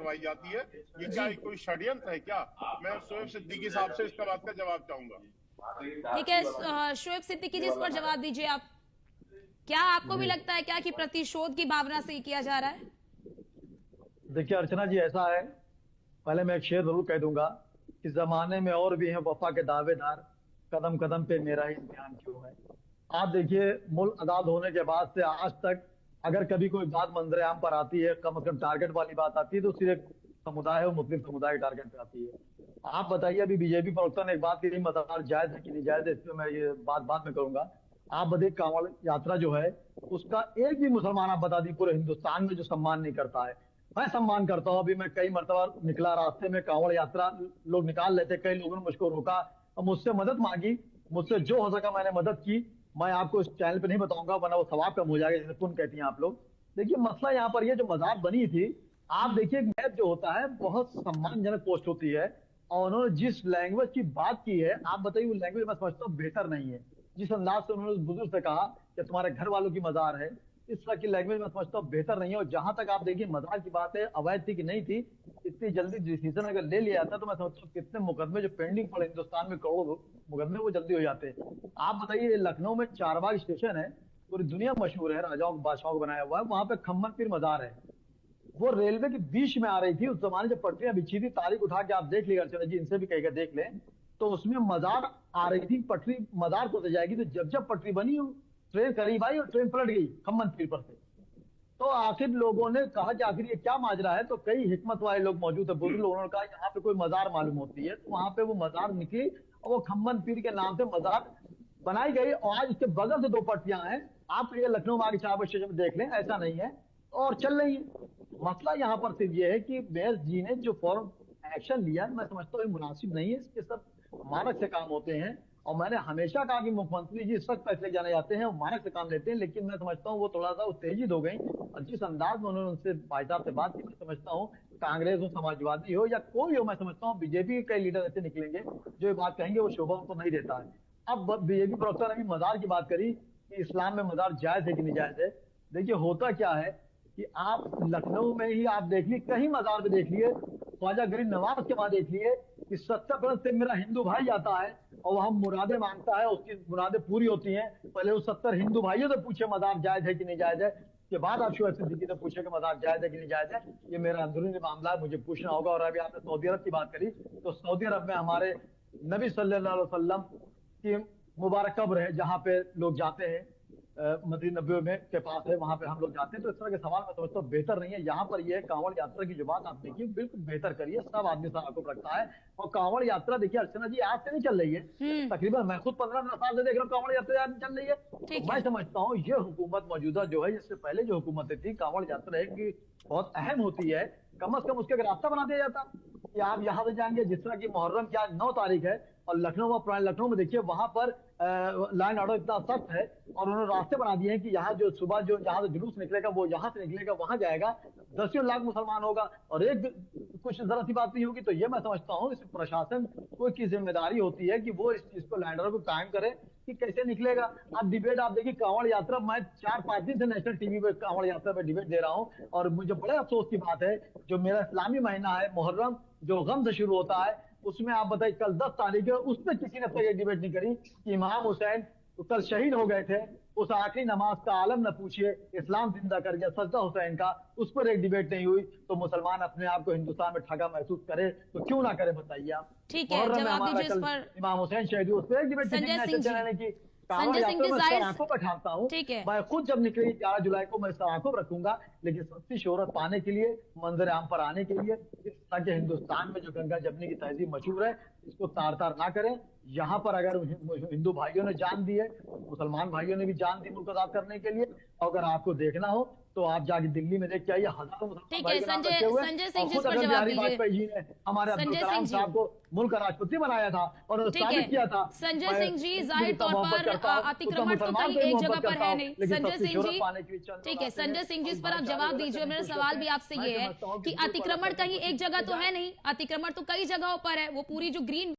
करवाई जाती है। ये क्या कोई षड्यंत्र है क्या? मैं शोएब सिद्दीकी साहब से इसका बात का जवाब चाहूंगा। ठीक है, शोएब सिद्दीकी जी, इस पर जवाब दीजिए आप। क्या आपको भी लगता है क्या कि प्रतिशोध की भावना से किया जा रहा है? देखिए अर्चना जी, ऐसा है, पहले मैं एक शेर जरूर कह दूंगा कि जमाने में और भी हैं वफा के दावेदार, कदम कदम पे मेरा ही इम्तिहान क्यों है। आप देखिए, मुल्क आजाद होने के बाद से आज तक अगर कभी कोई बात मंजर आम पर आती है, कम से कम टारगेट वाली बात आती है, तो सिर्फ समुदाय है, मुस्लिम समुदाय के टारगेट पे आती है। आप बताइए, अभी बीजेपी प्रवक्ता ने एक बात की, मज़ार जायज है कि नहीं जायज है, इसमें मैं ये बात बाद में करूंगा। आप बताइए, कांवड़ यात्रा जो है उसका एक भी मुसलमान आप बता दी पूरे हिंदुस्तान में जो सम्मान नहीं करता है। मैं सम्मान करता हूँ। अभी मैं कई मरतबा निकला, रास्ते में कांवड़ यात्रा लोग निकाल लेते, कई लोगों ने मुझको रोका और मुझसे मदद मांगी, मुझसे जो हो सका मैंने मदद की। मैं आपको इस चैनल पे नहीं बताऊंगा वरना वो सवाब कम हो जाएगा, जैसे पुण्य कहती हैं आप लोग। देखिए मसला यहाँ पर ये जो मज़ार बनी थी, आप देखिए मैप जो होता है बहुत सम्मानजनक पोस्ट होती है, और उन्होंने जिस लैंग्वेज की बात की है, आप बताइए वो लैंग्वेज मैं समझता हूँ बेहतर नहीं है। जिस अंदाज से उन्होंने बुजुर्ग से कहा कि तुम्हारे घर वालों की मज़ार है, इस तरह की लैंग्वेज में समझता हूँ बेहतर नहीं है। और जहां तक आप देखिए मज़ार की बात है, अवैध थी कि नहीं थी, इतनी जल्दी डिसीजन अगर ले लिया जाता तो मैं समझता हूँ कितने मुकदमे जो पेंडिंग पड़े हिंदुस्तान में, करोड़ों मुकदमे, वो जल्दी हो जाते हैं। आप बताइए, लखनऊ में चारबाग स्टेशन है, पूरी दुनिया मशहूर है, राजाओं बादशाहों को बनाया हुआ है, वहां पे खम्मन पीर मज़ार है। वो रेलवे के बीच में आ रही थी, उस जमाने जब पटरियां बिछी थी, तारीख उठा के आप देख लीजिए अर्चना जी, इनसे भी कह देख लें, तो उसमें मज़ार आ रही थी, पटरी मज़ार को जाएगी, तो जब पटरी बनी ट्रेन करीब आई और ट्रेन पलट गई खम्मन पीर पर से। तो आखिर लोगों ने कहा कि आखिर ये क्या माजरा है, तो कई हिकमत वाले लोग मौजूद है, बुजुर्ग लोगों ने कहा यहाँ पे कोई मज़ार मालूम होती है, तो वहां पे वो मज़ार निकली और वो खम्मन पीर के नाम से मज़ार बनाई गई। और आज इसके बगल से 2 पटरियां हैं, आप ये लखनऊ में आगे चारबाग स्टेशन में देख लें, ऐसा नहीं है और चल रही है। मसला यहाँ पर सिर्फ ये है कि मेयर जी ने जो फौरन एक्शन लिया, मैं समझता हूँ मुनासिब नहीं है। इसके सब मानक से काम होते हैं, और मैंने हमेशा कहा कि मुख्यमंत्री जी सख्त फैसले जाने जाते हैं, वो मानक से काम लेते हैं, लेकिन मैं समझता हूँ वो थोड़ा सा उत्तेजित हो गई, और जिस अंदाज में उन्होंने उनसे भाई साहब से बात की, मैं समझता हूँ कांग्रेस हो, समाजवादी हो या कोई हो, मैं समझता हूँ बीजेपी के कई लीडर ऐसे निकलेंगे जो ये बात कहेंगे, वो शोभा उनको नहीं देता है। अब बीजेपी प्रवक्ता ने भी मज़ार की बात करी कि इस्लाम में मज़ार जायज है कि नहीं जायज है। देखिए होता क्या है कि आप लखनऊ में ही आप देख लीजिए, कहीं मज़ार पे देख लिए, ख्वाजा गरीब नवाज के बाद देख लिए कि 70% से मेरा हिंदू भाई आता है और वह मुरादें मांगता है, उसकी मुरादें पूरी होती हैं। पहले वो 70 हिंदू भाइयों से पूछे मज़ार जायज है कि नहीं जायज है, के बाद आप शोएब सिद्दीकी से पूछे कि मज़ार जायज है कि नहीं जायज है। ये मेरा अंदरूनी मामला है, मुझे पूछना होगा। और अभी आपने सऊदी अरब की बात करी, तो सऊदी अरब में हमारे नबी सल्लल्लाहु अलैहि वसल्लम की मुबारक कब्र है, जहाँ पे लोग जाते हैं, मदीना नबी में के पास है, वहां पे हम लोग जाते हैं। तो इस तरह के सवाल मैं समझता हूँ बेहतर नहीं है। यहाँ पर ये कांवड़ यात्रा की जो बात आप देखिए, बिल्कुल बेहतर करिए, सब आदमी साहब रखता है। और कांवड़ यात्रा देखिए अर्चना जी, आज से नहीं चल रही है, तकरीबन मैं खुद 15 साल से देख रहा हूँ कांवड़ यात्रा चल रही है। तो मैं समझता हूँ ये हुकूमत मौजूदा जो है, इससे पहले जो हुकूमतें थी, कांवड़ यात्रा है कि बहुत अहम होती है, कम से कम उसके रास्ता बना दिया जाता कि आप यहाँ से जाएंगे। जिस तरह की मुहर्रम की आज 9 तारीख है, और लखनऊ और पुराने लखनऊ में देखिए वहां पर लाइन ऑर्डर इतना सख्त है, और उन्होंने रास्ते बना दिए हैं कि यहाँ जो सुबह जो जहाँ से जुलूस निकलेगा वो यहाँ से निकलेगा, वहां जाएगा, 10 लाख मुसलमान होगा और एक कुछ जरा सी बात नहीं होगी। तो ये मैं समझता हूँ इस प्रशासन को की जिम्मेदारी होती है कि वो इस चीज को लाइन ऑर्डर को कायम करे कि कैसे निकलेगा। आप डिबेट आप देखिए, कांवड़ यात्रा, मैं 4-5 दिन से नेशनल टीवी पे कांवड़ यात्रा पे डिबेट दे रहा हूँ, और मुझे बड़े अफसोस की बात है, जो मेरा इस्लामी महीना है मुहर्रम, जो गम से शुरू होता है, उसमें आप बताइए कल 10 तारीख है, उस पर किसी ने ये डिबेट नहीं करी कि इमाम हुसैन तो कल शहीद हो गए थे, उस आखिरी नमाज का आलम न पूछिए, इस्लाम जिंदा कर गया सजदा हुसैन का, उस पर एक डिबेट नहीं हुई। तो मुसलमान अपने आप को हिंदुस्तान में ठगा महसूस करे तो क्यों ना करे, बताइए आप। ठीक है, जवाब दीजिए इस पर। इमाम हुसैन शहीद हुए, उस पर एक डिबेट की संजय सिंह जी आंखों पर ठाकता हूँ, ठीक है, मैं खुद जब निकली 11 जुलाई को मैं इसका आंखों पर रखूंगा, लेकिन सस्ती शोहरत पाने के लिए, मंजर आम पर आने के लिए, ताकि हिंदुस्तान में जो गंगा जमनी की तहजीब मशहूर है, इसको तार तार ना करें। यहाँ पर अगर हिंदू भाइयों ने जान दी है, मुसलमान भाइयों ने भी जान दी मुल्क आजाद करने के लिए, अगर आपको देखना हो तो आप जाके दिल्ली में देख के आइए, हजारों मुसलमान भाई के नाम रखे हुए हैं। खुद अटल बिहारी वाजपेयी जी ने हमारे अब्दुल कलाम साहब को मुल्क का राष्ट्रपति बनाया था और साबित किया था। संजय सिंह जी, जाहिर तौर पर अतिक्रमण तो कहीं एक जगह पर है नहीं। संजय सिंह जी, ठीक है, संजय सिंह जी, इस पर आप जवाब दीजिए। मेरा सवाल भी आपसे ये है कि अतिक्रमण कहीं एक जगह तो है नहीं, अतिक्रमण तो कई जगहों पर है। वो पूरी जो